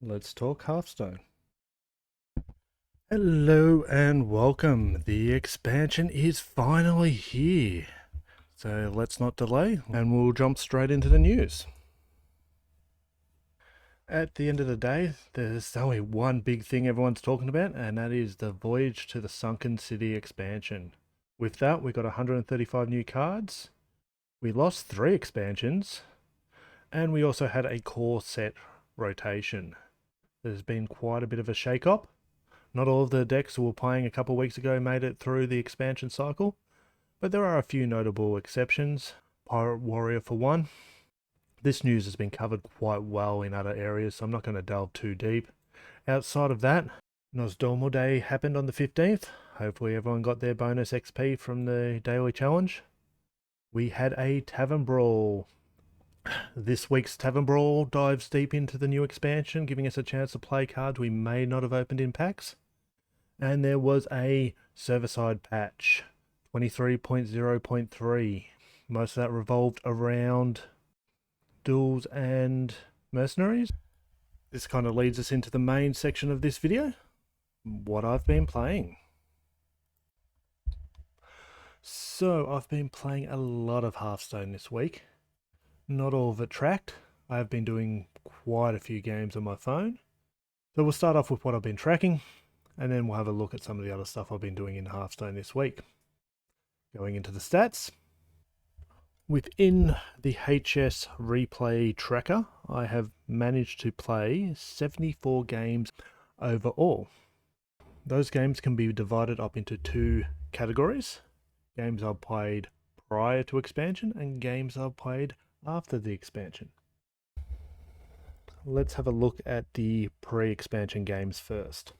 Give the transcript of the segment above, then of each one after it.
Let's talk Hearthstone. Hello and welcome. The expansion is finally here. So let's not delay and we'll jump straight into the news. At the end of the day, there's only one big thing everyone's talking about, and that is the Voyage to the Sunken City expansion. With that, we got 135 new cards. We lost 3 expansions, and we also had a core set rotation. There's been quite a bit of a shake-up. Not all of the decks we were playing a couple of weeks ago made it through the expansion cycle, but there are a few notable exceptions. Pirate Warrior for one. This news has been covered quite well in other areas, so I'm not going to delve too deep. Outside of that, Nosdormal Day happened on the 15th. Hopefully everyone got their bonus XP from the daily challenge. We had a Tavern Brawl. This week's Tavern Brawl dives deep into the new expansion, giving us a chance to play cards we may not have opened in packs. And there was a server-side patch, 23.0.3. Most of that revolved around duels and mercenaries. This kind of leads us into the main section of this video, what I've been playing. So I've been playing a lot of Hearthstone this week. Not all of it tracked. I have been doing quite a few games on my phone. So we'll start off with what I've been tracking, and then we'll have a look at some of the other stuff I've been doing in Hearthstone this week. Going into the stats. Within the HS replay tracker, I have managed to play 74 games overall. Those games can be divided up into 2 categories. Games I've played prior to expansion and games I've played after the expansion. Let's have a look at the pre-expansion games first.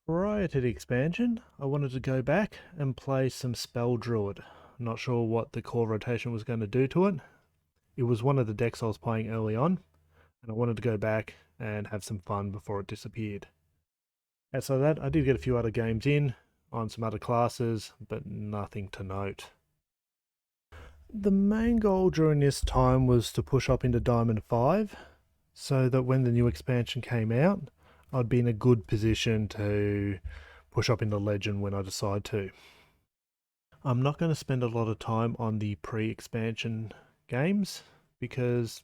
Prior to the expansion, I wanted to go back and play some Spell Druid. Not sure what the core rotation was going to do to it. It was one of the decks I was playing early on, and I wanted to go back and have some fun before it disappeared. Outside of that, I did get a few other games in on some other classes, but nothing to note. The main goal during this time was to push up into Diamond 5, so that when the new expansion came out, I'd be in a good position to push up into Legend when I decide to. I'm not going to spend a lot of time on the pre-expansion games because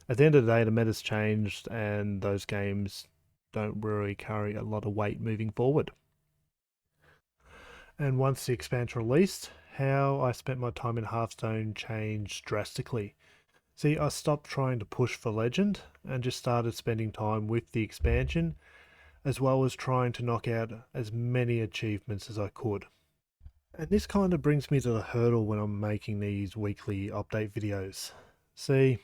at the end of the day the meta's changed and those games don't really carry a lot of weight moving forward. And once the expansion released, how I spent my time in Hearthstone changed drastically. See, I stopped trying to push for Legend and just started spending time with the expansion, as well as trying to knock out as many achievements as I could. And this kind of brings me to the hurdle when I'm making these weekly update videos. See,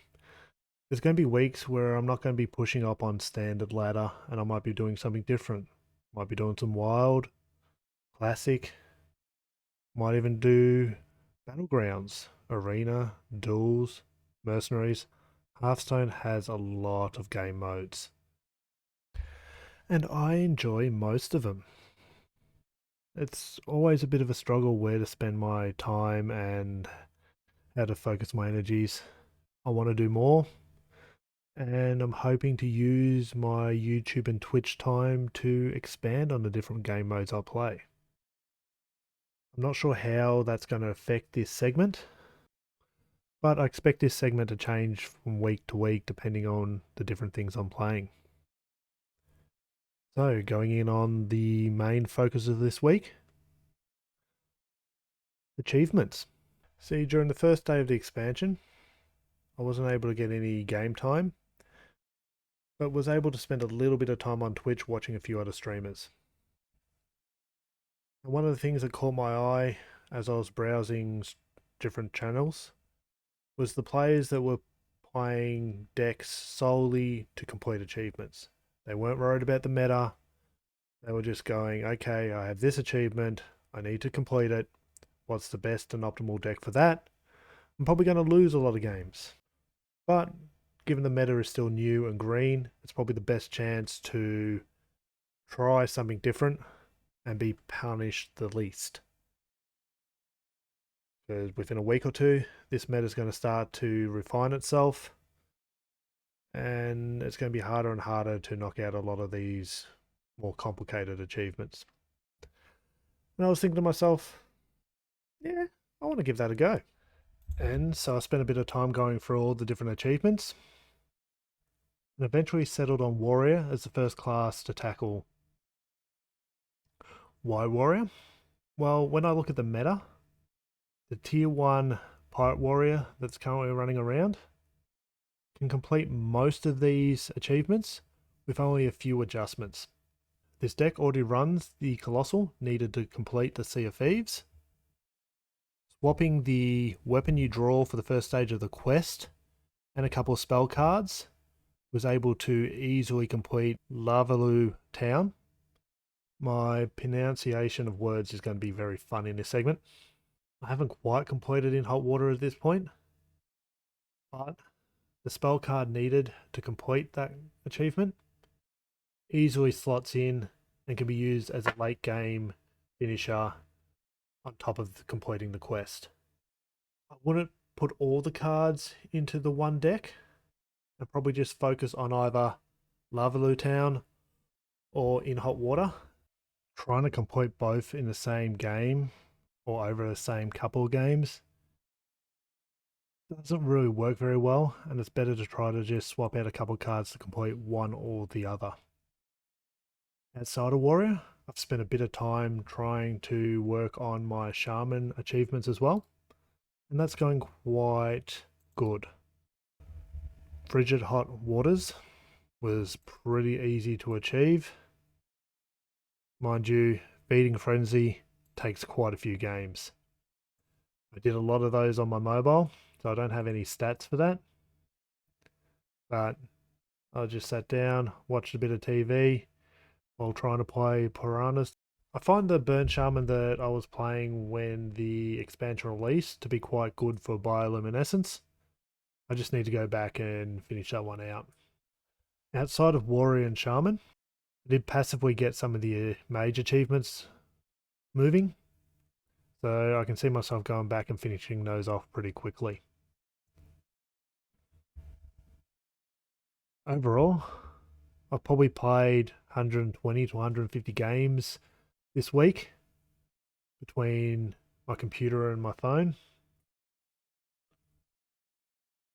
there's going to be weeks where I'm not going to be pushing up on standard ladder and I might be doing something different. Might be doing some wild, classic, might even do battlegrounds, arena, duels, mercenaries. Hearthstone has a lot of game modes. And I enjoy most of them. It's always a bit of a struggle where to spend my time and how to focus my energies. I want to do more, and I'm hoping to use my YouTube and Twitch time to expand on the different game modes I play. I'm not sure how that's going to affect this segment, but I expect this segment to change from week to week depending on the different things I'm playing. So, going in on the main focus of this week, achievements. See, during the first day of the expansion, I wasn't able to get any game time, but was able to spend a little bit of time on Twitch watching a few other streamers. And one of the things that caught my eye as I was browsing different channels was the players that were playing decks solely to complete achievements. They weren't worried about the meta. They were just going, okay, I have this achievement, I need to complete it. What's the best and optimal deck for that? I'm probably going to lose a lot of games. But given the meta is still new and green, it's probably the best chance to try something different and be punished the least. Because within a week or two, this meta is going to start to refine itself. and it's going to be harder and harder to knock out a lot of these more complicated achievements. And I was thinking to myself, yeah, I want to give that a go. And so I spent a bit of time going through all the different achievements and eventually settled on Warrior as the first class to tackle. Why Warrior? Well, when I look at the meta, the tier 1 Pirate Warrior that's currently running around can complete most of these achievements with only a few adjustments. This deck already runs the Colossal needed to complete the Sea of Thieves. Swapping the weapon you draw for the first stage of the quest and a couple of spell cards was able to easily complete Lavalu Town. My pronunciation of words is going to be very fun in this segment. I haven't quite completed in hot water at this point, but the spell card needed to complete that achievement easily slots in and can be used as a late game finisher on top of completing the quest. I wouldn't put all the cards into the one deck. I'd probably just focus on either Lavalu Town or in hot water. Trying to complete both in the same game or over the same couple of games doesn't really work very well, and it's better to try to just swap out a couple of cards to complete one or the other. Outside of Warrior, I've spent a bit of time trying to work on my Shaman achievements as well, and that's going quite good. Frigid Hot Waters was pretty easy to achieve. Mind you, Feeding Frenzy takes quite a few games. I did a lot of those on my mobile, so I don't have any stats for that. But I just sat down, watched a bit of TV while trying to play Piranhas. I find the Burn Shaman that I was playing when the expansion released to be quite good for bioluminescence. I just need to go back and finish that one out. Outside of Warrior and Shaman, I did passively get some of the mage achievements moving, so I can see myself going back and finishing those off pretty quickly. Overall, I've probably played 120 to 150 games this week between my computer and my phone.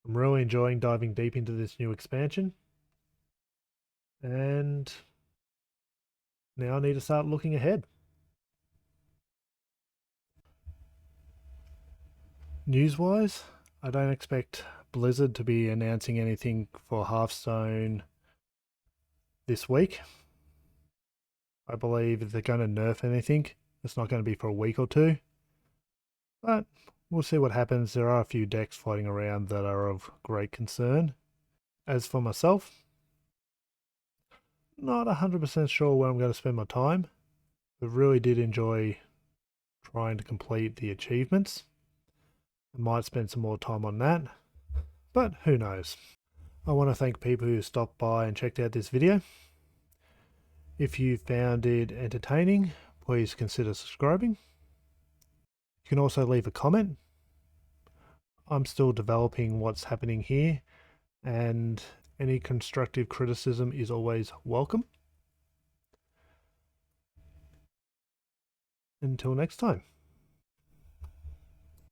I'm really enjoying diving deep into this new expansion, and now I need to start looking ahead. News-wise, I don't expect Blizzard to be announcing anything for Hearthstone this week. I believe if they're going to nerf anything, it's not going to be for a week or two. But we'll see what happens. There are a few decks floating around that are of great concern. As for myself, not 100% sure where I'm going to spend my time. I really did enjoy trying to complete the achievements. I might spend some more time on that, but who knows. I want to thank people who stopped by and checked out this video. If you found it entertaining, please consider subscribing. You can also leave a comment. I'm still developing what's happening here, and any constructive criticism is always welcome. Until next time.